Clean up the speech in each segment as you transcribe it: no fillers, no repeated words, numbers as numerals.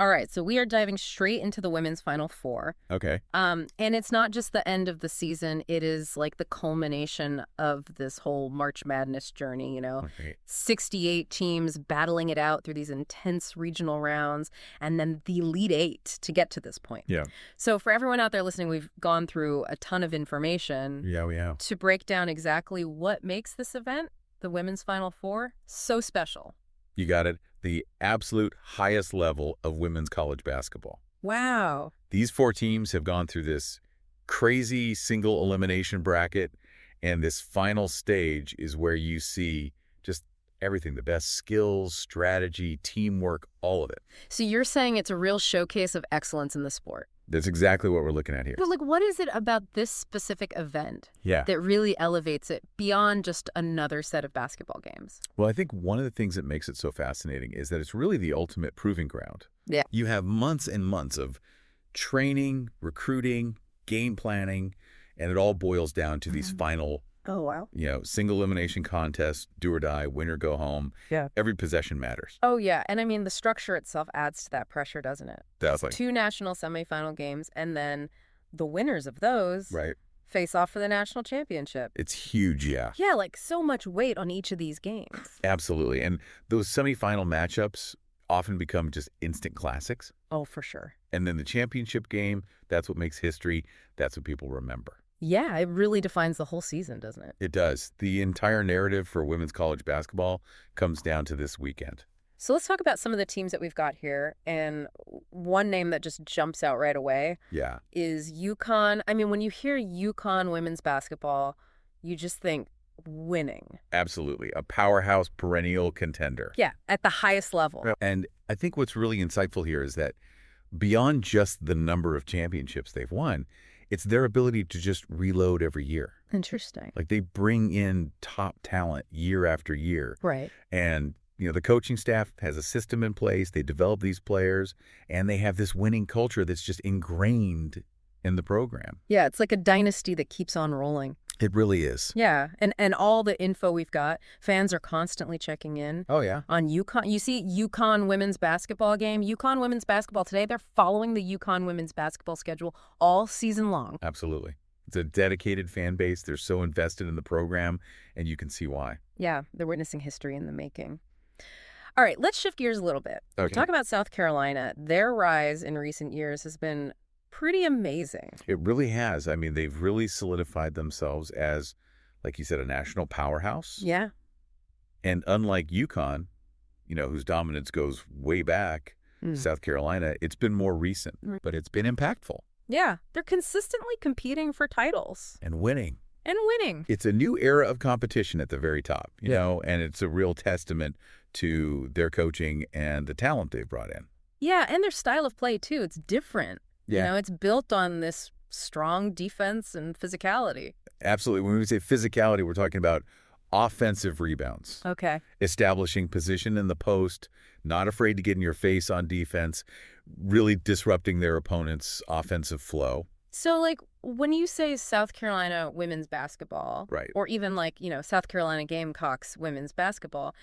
All right, so we are diving straight into the women's Final Four. Okay. And it's not just the end of the season. It is like the culmination of this whole March Madness journey, 68 teams battling it out through these intense regional rounds, and then the Elite Eight to get to this point. Yeah. So for everyone out there listening, we've gone through a ton of information Yeah, we have. to break down exactly what makes this event, the women's Final Four, so special. You got it. The absolute highest level of women's college basketball. Wow. These 4 teams have gone through this crazy single elimination bracket, and this final stage is where you see just everything, the best skills, strategy, teamwork, all of it. So you're saying it's a real showcase of excellence in the sport. That's exactly what we're looking at here. But what is it about this specific event Yeah. that really elevates it beyond just another set of basketball games? Well, I think one of the things that makes it so fascinating is that it's really the ultimate proving ground. Yeah. You have months and months of training, recruiting, game planning, and it all boils down to these final, Oh, wow. single elimination contests, do or die, win or go home. Yeah. Every possession matters. Oh, yeah. And I mean, the structure itself adds to that pressure, doesn't it? That's like 2 national semifinal games, and then the winners of those right. face off for the national championship. It's huge, yeah. Yeah, so much weight on each of these games. Absolutely. And those semifinal matchups often become just instant classics. Oh, for sure. And then the championship game, that's what makes history. That's what people remember. Yeah, it really defines the whole season, doesn't it? It does. The entire narrative for women's college basketball comes down to this weekend. So let's talk about some of the teams that we've got here. And one name that just jumps out right away is UConn. I mean, when you hear UConn women's basketball, you just think winning. Absolutely. A powerhouse perennial contender. Yeah, at the highest level. And I think what's really insightful here is that beyond just the number of championships they've won, it's their ability to just reload every year. Interesting. Like they bring in top talent year after year. Right. And, the coaching staff has a system in place. They develop these players, and they have this winning culture that's just ingrained in the program. Yeah, it's like a dynasty that keeps on rolling. It really is. Yeah, and all the info we've got, fans are constantly checking in. Oh, yeah. On UConn. You see UConn women's basketball game. UConn women's basketball today, they're following the UConn women's basketball schedule all season long. Absolutely. It's a dedicated fan base. They're so invested in the program, and you can see why. Yeah, they're witnessing history in the making. All right, let's shift gears a little bit. Okay. Talk about South Carolina. Their rise in recent years has been pretty amazing. It really has. I mean, they've really solidified themselves as, like you said, a national powerhouse. Yeah. And unlike UConn, whose dominance goes way back, South Carolina, it's been more recent, but it's been impactful. Yeah, they're consistently competing for titles. And winning. It's a new era of competition at the very top, and it's a real testament to their coaching and the talent they've brought in. Yeah, and their style of play, too. It's different. Yeah. It's built on this strong defense and physicality. Absolutely. When we say physicality, we're talking about offensive rebounds. Okay. Establishing position in the post, not afraid to get in your face on defense, really disrupting their opponent's offensive flow. So, when you say South Carolina women's basketball, right, or even South Carolina Gamecocks women's basketball,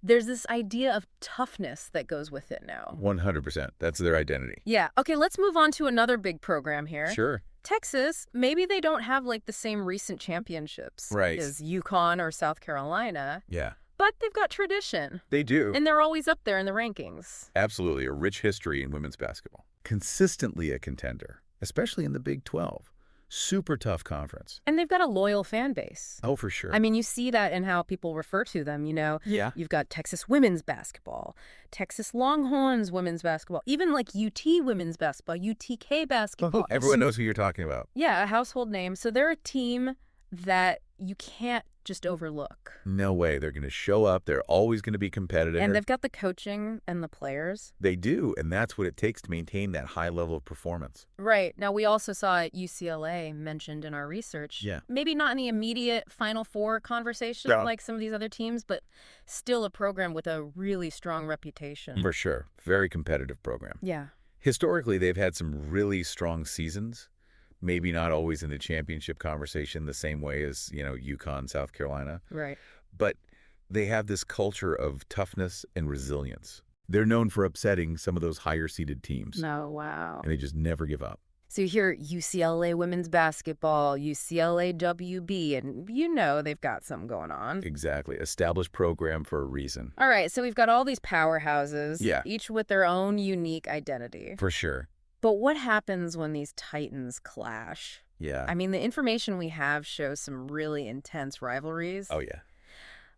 there's this idea of toughness that goes with it now. 100%. That's their identity. Yeah. Okay, let's move on to another big program here. Sure. Texas, maybe they don't have the same recent championships as UConn or South Carolina. Yeah. But they've got tradition. They do. And they're always up there in the rankings. Absolutely. A rich history in women's basketball. Consistently a contender, especially in the Big 12. Super tough conference. And they've got a loyal fan base. Oh, for sure. I mean, you see that in how people refer to them, Yeah. You've got Texas women's basketball, Texas Longhorns women's basketball, even UT women's basketball, UTK basketball. Everyone knows who you're talking about. Yeah, a household name. So they're a team that you can't just overlook. No way. They're going to show up. They're always going to be competitive. And they've got the coaching and the players. They do, and that's what it takes to maintain that high level of performance. Right. Now, we also saw UCLA mentioned in our research. Yeah. Maybe not in the immediate Final Four conversation like some of these other teams, but still a program with a really strong reputation. For sure. Very competitive program. Yeah. Historically, they've had some really strong seasons. Maybe not always in the championship conversation the same way as, UConn, South Carolina. Right. But they have this culture of toughness and resilience. They're known for upsetting some of those higher-seeded teams. Oh, wow. And they just never give up. So you hear UCLA women's basketball, UCLA WB, and they've got something going on. Exactly. Established program for a reason. All right, so we've got all these powerhouses, Yeah. each with their own unique identity. For sure. But what happens when these titans clash? Yeah. I mean, the information we have shows some really intense rivalries. Oh, yeah.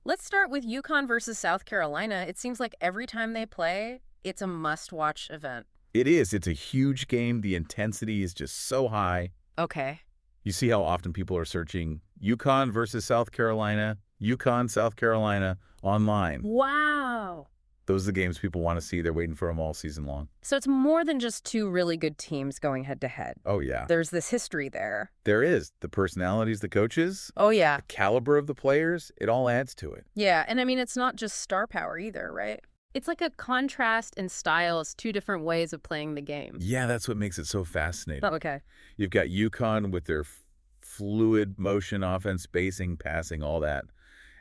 Let's start with UConn versus South Carolina. It seems like every time they play, it's a must-watch event. It is. It's a huge game. The intensity is just so high. Okay. You see how often people are searching UConn versus South Carolina, UConn, South Carolina online. Wow. Those are the games people want to see. They're waiting for them all season long. So it's more than just two really good teams going head-to-head. Oh, yeah. There's this history there. There is. The personalities, the coaches, Oh, yeah. the caliber of the players, it all adds to it. Yeah, and I mean, it's not just star power either, right? It's like a contrast in style. It's two different ways of playing the game. Yeah, that's what makes it so fascinating. Oh, okay. You've got UConn with their fluid motion, offense, spacing, passing, all that.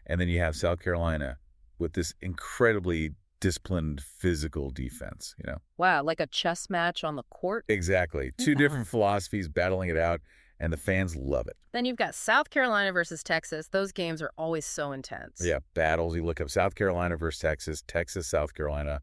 And then you have South Carolina with this incredibly disciplined physical defense, Wow, like a chess match on the court. Exactly. Two different philosophies battling it out, and the fans love it. Then you've got South Carolina versus Texas. Those games are always so intense. Yeah, battles. You look up South Carolina versus Texas, Texas, South Carolina,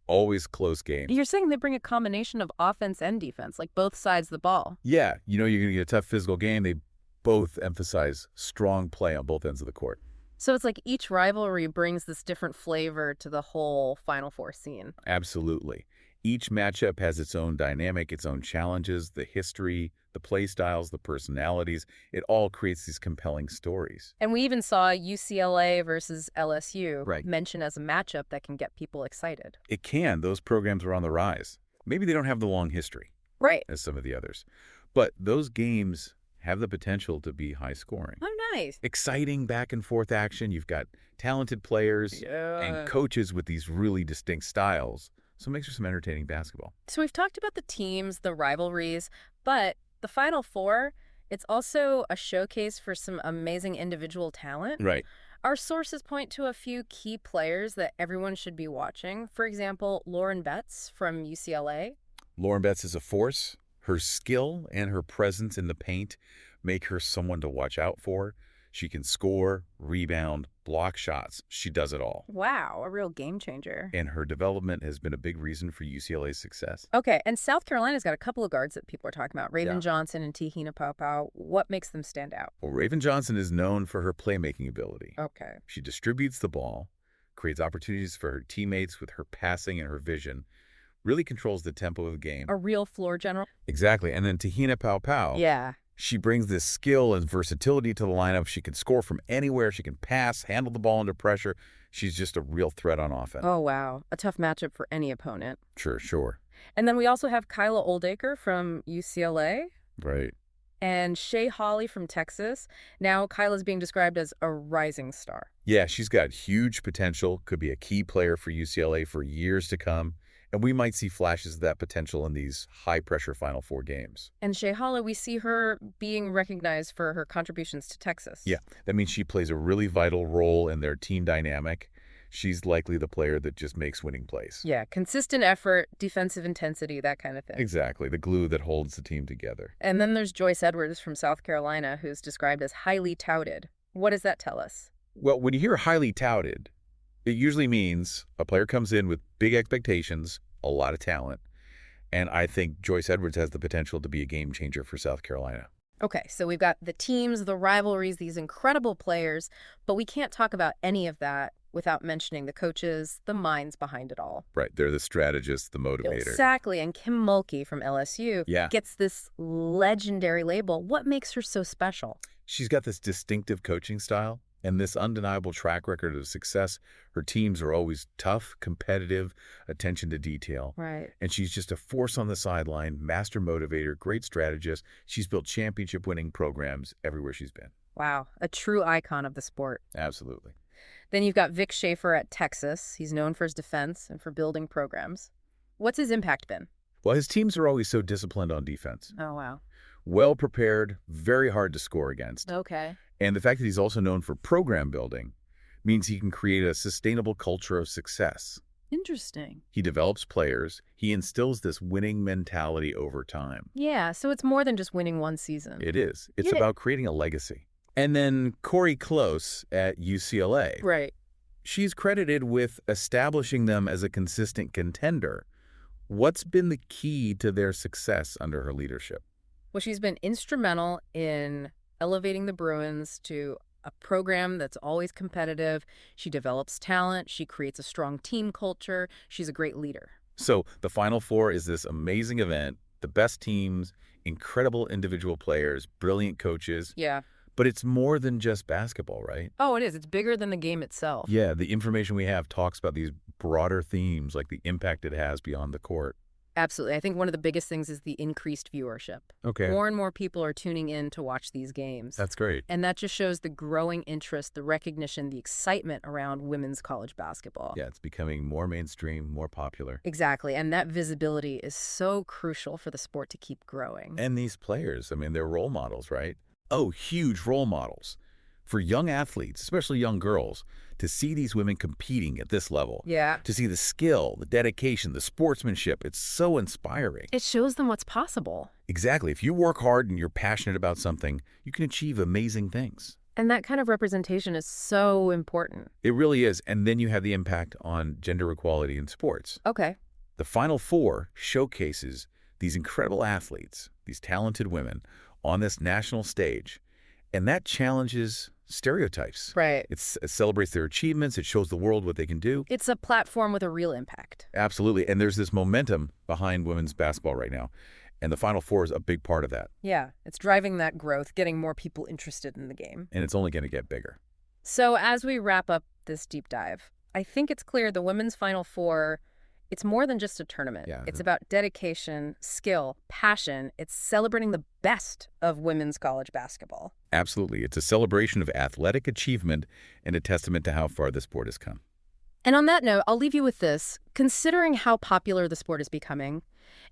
always close games. You're saying they bring a combination of offense and defense, like both sides of the ball. Yeah, you're going to get a tough physical game. They both emphasize strong play on both ends of the court. So it's like each rivalry brings this different flavor to the whole Final Four scene. Absolutely. Each matchup has its own dynamic, its own challenges, the history, the play styles, the personalities. It all creates these compelling stories. And we even saw UCLA versus LSU Right. mentioned as a matchup that can get people excited. It can. Those programs are on the rise. Maybe they don't have the long history Right. as some of the others, but those games have the potential to be high scoring. Oh, nice. Exciting back and forth action. You've got talented players and coaches with these really distinct styles. So it makes for some entertaining basketball. So we've talked about the teams, the rivalries, but the Final Four, it's also a showcase for some amazing individual talent. Right. Our sources point to a few key players that everyone should be watching. For example, Lauren Betts from UCLA. Lauren Betts is a force. Her skill and her presence in the paint make her someone to watch out for. She can score, rebound, block shots. She does it all. Wow, a real game changer. And her development has been a big reason for UCLA's success. Okay, and South Carolina's got a couple of guards that people are talking about. Raven Yeah. Johnson and Tehina Paopao. What makes them stand out? Well, Raven Johnson is known for her playmaking ability. Okay. She distributes the ball, creates opportunities for her teammates with her passing and her vision, really controls the tempo of the game. A real floor general? Exactly. And then Tehina Paopao. Yeah. She brings this skill and versatility to the lineup. She can score from anywhere. She can pass, handle the ball under pressure. She's just a real threat on offense. Oh, wow. A tough matchup for any opponent. Sure. And then we also have Kyla Oldacre from UCLA Right. and Shea Hawley from Texas. Now Kyla's being described as a rising star. Yeah, she's got huge potential, could be a key player for UCLA for years to come. And we might see flashes of that potential in these high-pressure Final Four games. And Shea Hawley, we see her being recognized for her contributions to Texas. Yeah, that means she plays a really vital role in their team dynamic. She's likely the player that just makes winning plays. Yeah, consistent effort, defensive intensity, that kind of thing. Exactly, the glue that holds the team together. And then there's Joyce Edwards from South Carolina, who's described as highly touted. What does that tell us? Well, when you hear highly touted, it usually means a player comes in with big expectations, a lot of talent, and I think Joyce Edwards has the potential to be a game changer for South Carolina. Okay, so we've got the teams, the rivalries, these incredible players, but we can't talk about any of that without mentioning the coaches, the minds behind it all. Right, they're the strategists, the motivator. Exactly, and Kim Mulkey from LSU gets this legendary label. What makes her so special? She's got this distinctive coaching style and this undeniable track record of success. Her teams are always tough, competitive, attention to detail. Right. And she's just a force on the sideline, master motivator, great strategist. She's built championship-winning programs everywhere she's been. Wow, a true icon of the sport. Absolutely. Then you've got Vic Schaefer at Texas. He's known for his defense and for building programs. What's his impact been? Well, his teams are always so disciplined on defense. Oh, wow. Well prepared, very hard to score against. Okay. And the fact that he's also known for program building means he can create a sustainable culture of success. Interesting. He develops players. He instills this winning mentality over time. Yeah, so it's more than just winning one season. It is. It's Yeah. about creating a legacy. And then Corey Close at UCLA. Right. She's credited with establishing them as a consistent contender. What's been the key to their success under her leadership? Well, she's been instrumental in elevating the Bruins to a program that's always competitive. She develops talent. She creates a strong team culture. She's a great leader. So the Final Four is this amazing event, the best teams, incredible individual players, brilliant coaches. Yeah. But it's more than just basketball, right? Oh, it is. It's bigger than the game itself. Yeah, the information we have talks about these broader themes, like the impact it has beyond the court. Absolutely. I think one of the biggest things is the increased viewership. Okay. More and more people are tuning in to watch these games. That's great. And that just shows the growing interest, the recognition, the excitement around women's college basketball. Yeah, it's becoming more mainstream, more popular. Exactly. And that visibility is so crucial for the sport to keep growing. And these players, I mean, they're role models, right? Oh, huge role models. For young athletes, especially young girls, to see these women competing at this level. Yeah. To see the skill, the dedication, the sportsmanship, it's so inspiring. It shows them what's possible. Exactly. If you work hard and you're passionate about something, you can achieve amazing things. And that kind of representation is so important. It really is. And then you have the impact on gender equality in sports. Okay. The Final Four showcases these incredible athletes, these talented women, on this national stage. And that challenges stereotypes. Right. It celebrates their achievements. It shows the world what they can do. It's a platform with a real impact. Absolutely. And there's this momentum behind women's basketball right now. And the Final Four is a big part of that. Yeah. It's driving that growth, getting more people interested in the game. And it's only going to get bigger. So as we wrap up this deep dive, I think it's clear the women's Final Four, it's more than just a tournament. Yeah. It's about dedication, skill, passion. It's celebrating the best of women's college basketball. Absolutely. It's a celebration of athletic achievement and a testament to how far the sport has come. And on that note, I'll leave you with this. Considering how popular the sport is becoming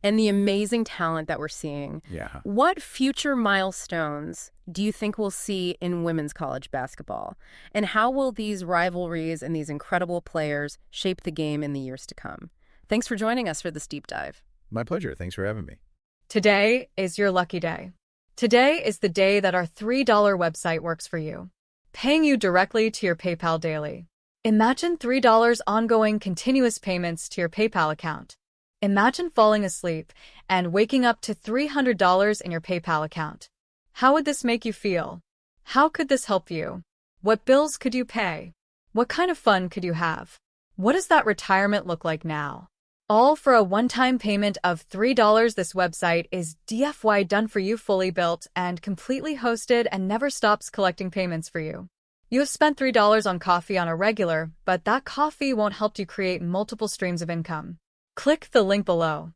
and the amazing talent that we're seeing, Yeah. what future milestones do you think we'll see in women's college basketball? And how will these rivalries and these incredible players shape the game in the years to come? Thanks for joining us for this deep dive. My pleasure. Thanks for having me. Today is your lucky day. Today is the day that our $3 website works for you, paying you directly to your PayPal daily. Imagine $3 ongoing continuous payments to your PayPal account. Imagine falling asleep and waking up to $300 in your PayPal account. How would this make you feel? How could this help you? What bills could you pay? What kind of fun could you have? What does that retirement look like now? All for a one-time payment of $3. This website is DFY done for you, fully built and completely hosted, and never stops collecting payments for you. You have spent $3 on coffee on a regular, but that coffee won't help you create multiple streams of income. Click the link below.